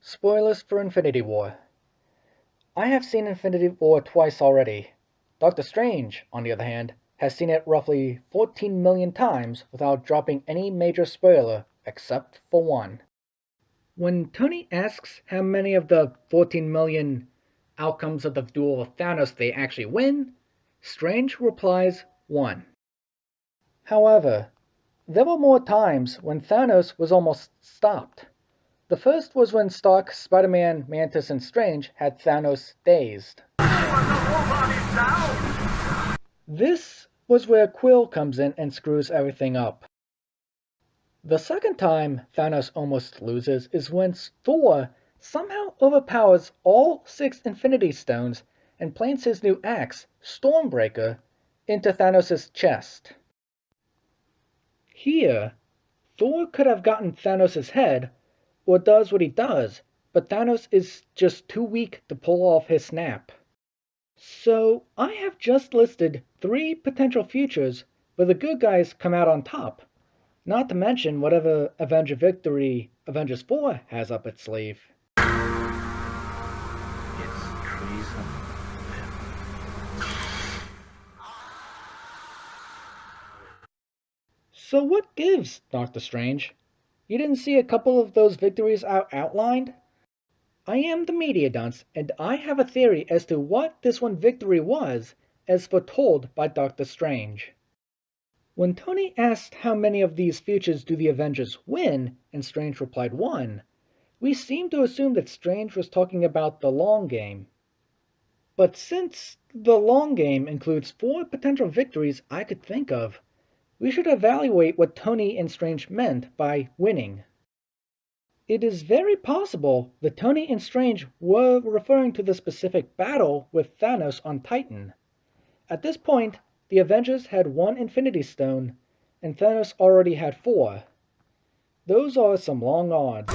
Spoilers for Infinity War. I have seen Infinity War twice already. Doctor Strange, on the other hand, has seen it roughly 14 million times without dropping any major spoiler except for one. When Tony asks how many of the 14 million outcomes of the duel with Thanos they actually win, Strange replies 1. However, there were more times when Thanos was almost stopped. The first was when Stark, Spider-Man, Mantis, and Strange had Thanos dazed. This was where Quill comes in and screws everything up. The second time Thanos almost loses is when Thor somehow overpowers all 6 Infinity Stones and plants his new axe, Stormbreaker, into Thanos' chest. Here, Thor could have gotten Thanos' head, or does what he does, but Thanos is just too weak to pull off his snap. So I have just listed 3 potential futures where the good guys come out on top, not to mention whatever Avenger victory Avengers 4 has up its sleeve. It's treason. So what gives, Doctor Strange? You didn't see a couple of those victories outlined? I am the media dunce, and I have a theory as to what this one victory was, as foretold by Doctor Strange. When Tony asked how many of these futures do the Avengers win, and Strange replied 1, we seem to assume that Strange was talking about the long game. But since the long game includes 4 potential victories I could think of, we should evaluate what Tony and Strange meant by winning. It is very possible that Tony and Strange were referring to the specific battle with Thanos on Titan. At this point, the Avengers had 1 Infinity Stone, and Thanos already had 4. Those are some long odds.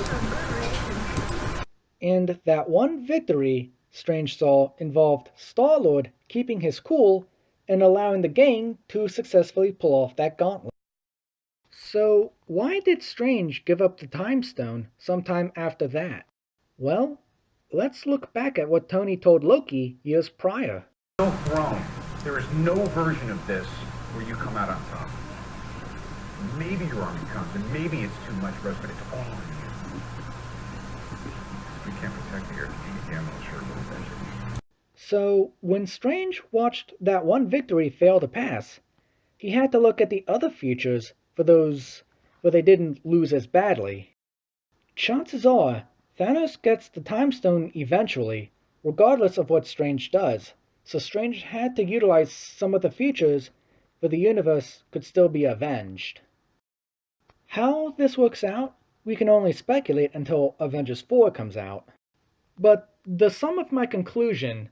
And that one victory Strange saw involved Star-Lord keeping his cool and allowing the gang to successfully pull off that gauntlet. So why did Strange give up the Time Stone sometime after that? Well, let's look back at what Tony told Loki years prior. No throne. There is no version of this where you come out on top. Maybe your army comes, and maybe it's too much for us, but it's all on you. We can't protect the Earth. You damn well sure will eventually. So when Strange watched that one victory fail to pass, he had to look at the other futures for those where they didn't lose as badly. Chances are, Thanos gets the Time Stone eventually, regardless of what Strange does, so Strange had to utilize some of the futures where the universe could still be avenged. How this works out, we can only speculate until Avengers 4 comes out. But the sum of my conclusion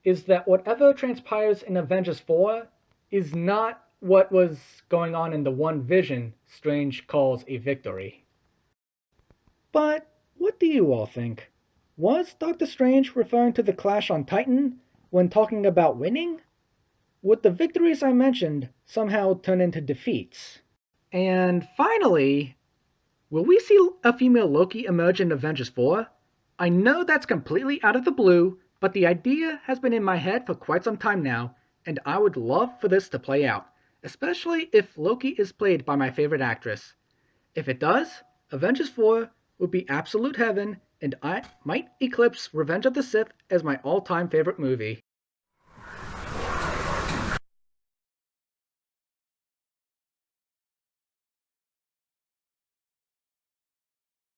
is that whatever transpires in Avengers 4 is not what was going on in the one vision Strange calls a victory. But what do you all think? Was Doctor Strange referring to the clash on Titan when talking about winning? Would the victories I mentioned somehow turn into defeats? And finally, will we see a female Loki emerge in Avengers 4? I know that's completely out of the blue, but the idea has been in my head for quite some time now, and I would love for this to play out, especially if Loki is played by my favorite actress. If it does, Avengers 4 would be absolute heaven, and I might eclipse Revenge of the Sith as my all-time favorite movie.